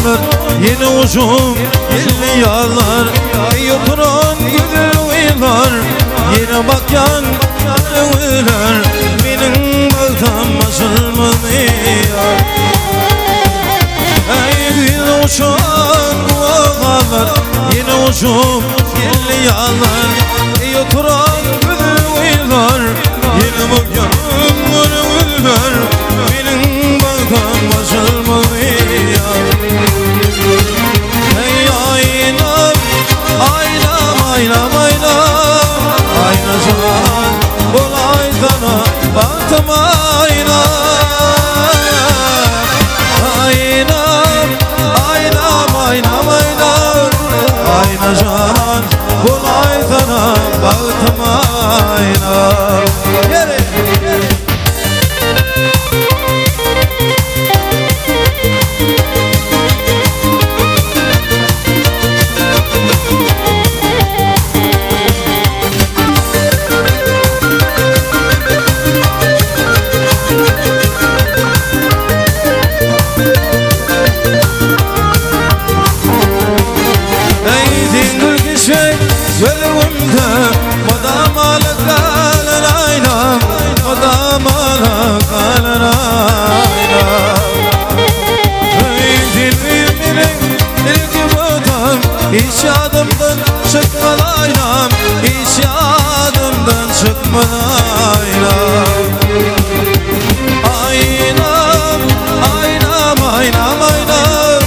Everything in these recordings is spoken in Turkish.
bağlar yine ucum yelli yağlar ey oturan gülür uylar yine bak yan uylar benim baltam açılmadı yar ey gül uçan bağlar yine ucum yelli yağlar ey oturan gülür uylar yine bak yan uylar benim baltam açılmadı yar ey aynam aynam aynam aynam ayna can olay sana baktım aynam aynam aynam aynam aynam ayna can olay sana baktım aynam yere hiç yadımdan çıkmadı aynam hiç yadımdan çıkmadı aynam aynam aynam aynam aynam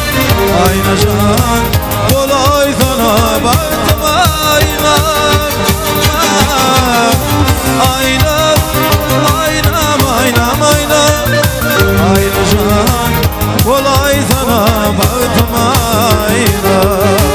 ayna can kolay sana baktım aynam aynam aynam aynam aynam ayna can kolay sana baktım aynam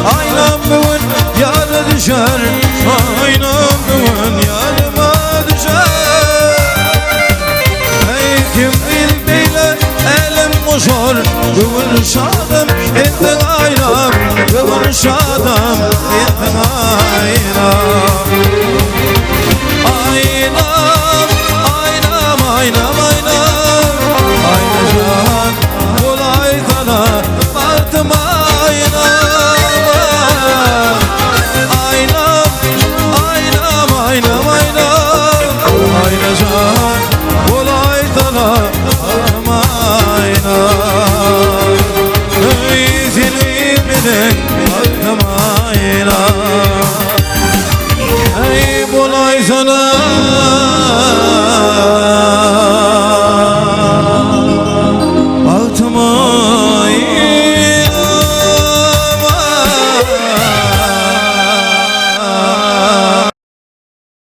aynam bugün yâra düşer aynam bugün yarıma düşer ey kim bil beyler elim boşar bugün şah